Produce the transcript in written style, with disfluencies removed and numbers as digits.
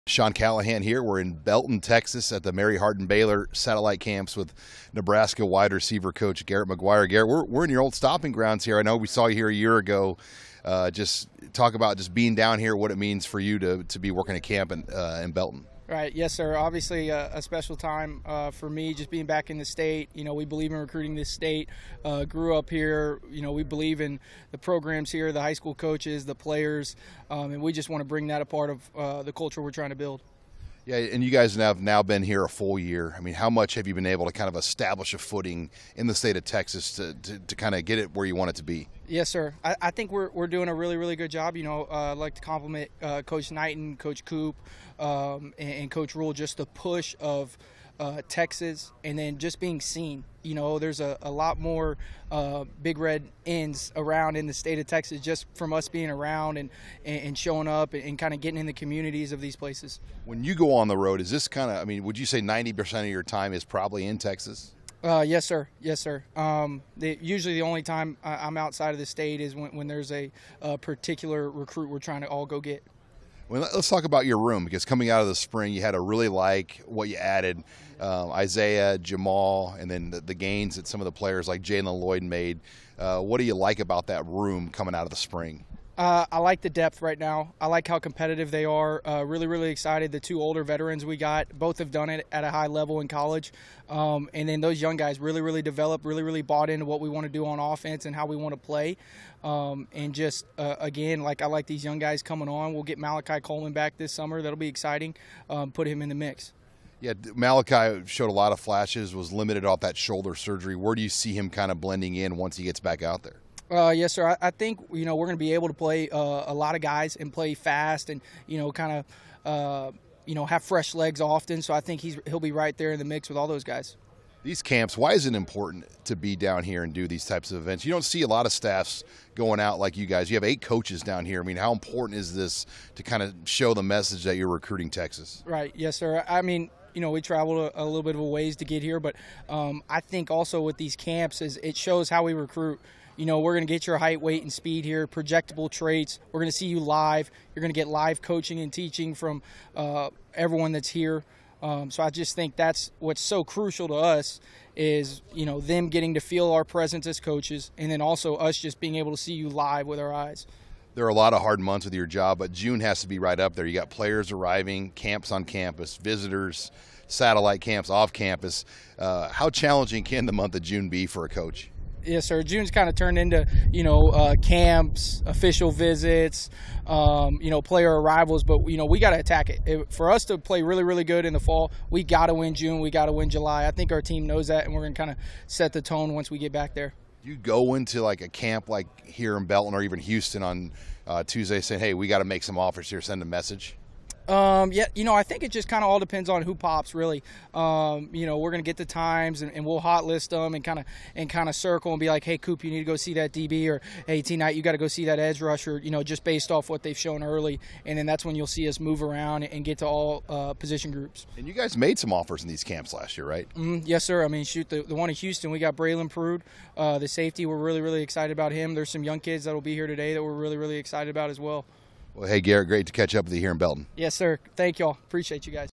Sean Callahan here. We're in Belton, Texas at the Mary Hardin Baylor satellite camps with Nebraska wide receiver coach Garret McGuire. Garret, we're in your old stopping grounds here. I know we saw you here a year ago. Just talk about just being down here, what it means for you to be working at camp in Belton. Right. Yes, sir. Obviously, a special time for me just being back in the state. You know, we believe in recruiting this state. Grew up here. You know, we believe in the programs here, the high school coaches, the players, and we just want to bring that a part of the culture we're trying to build. Yeah, and you guys have now been here a full year. I mean, how much have you been able to kind of establish a footing in the state of Texas to kind of get it where you want it to be? Yes, sir. I think we're doing a really, really good job. You know, I'd like to compliment Coach Knighton, Coach Coop, and Coach Rule, just the push of Texas and then just being seen. You know, there's a lot more big red ends around in the state of Texas just from us being around and showing up and kind of getting in the communities of these places. When you go on the road, is this kind of, I mean, would you say 90% of your time is probably in Texas? Yes, sir. Yes, sir. Usually the only time I'm outside of the state is when there's a particular recruit we're trying to all go get. Well, let's talk about your room, because coming out of the spring, you had to really like what you added. Isaiah, Jamal, and then the gains that some of the players like Jalen Lloyd made. What do you like about that room coming out of the spring? I like the depth right now. I like how competitive they are. Really, really excited. The two older veterans we got, both have done it at a high level in college. And then those young guys really, really developed, really, really bought into what we want to do on offense and how we want to play. And just, again, like I like these young guys coming on. We'll get Malachi Coleman back this summer. That'll be exciting. Put him in the mix. Yeah, Malachi showed a lot of flashes, was limited off that shoulder surgery. Where do you see him kind of blending in once he gets back out there? Yes, sir. I think, you know, we're going to be able to play a lot of guys and play fast and, you know, kind of, you know, have fresh legs often. So I think he'll be right there in the mix with all those guys. These camps, why is it important to be down here and do these types of events? You don't see a lot of staffs going out like you guys. You have 8 coaches down here. I mean, how important is this to kind of show the message that you're recruiting Texas? Right. Yes, sir. I mean, you know, we traveled a little bit of a ways to get here, but I think also with these camps is it shows how we recruit. You know, we're going to get your height, weight, and speed here, projectable traits. We're going to see you live. You're going to get live coaching and teaching from everyone that's here. So I just think that's what's so crucial to us is, you know, them getting to feel our presence as coaches and then also us just being able to see you live with our eyes. There are a lot of hard months with your job, but June has to be right up there. You got players arriving, camps on campus, visitors, satellite camps off campus. How challenging can the month of June be for a coach? Yes, sir. June's kind of turned into, you know, camps, official visits, you know, player arrivals. But, you know, we got to attack it. For us to play really, really good in the fall, we got to win June. We got to win July. I think our team knows that, and we're going to kind of set the tone once we get back there. You go into like a camp like here in Belton or even Houston on Tuesday saying, hey, we got to make some offers here, send a message? Yeah, you know, I think it just kind of all depends on who pops, really. You know, we're going to get the times and we'll hot list them and kind of circle and be like, hey, Coop, you need to go see that DB, or hey, T-Knight, you got to go see that edge rusher, you know, just based off what they've shown early. And then that's when you'll see us move around and get to all position groups. And you guys made some offers in these camps last year, right? Yes, sir. I mean, shoot, the one in Houston, we got Braylon Prude, the safety. We're really, really excited about him. There's some young kids that will be here today that we're really, really excited about as well. Well, hey, Garret, great to catch up with you here in Belton. Yes, sir. Thank y'all. Appreciate you guys.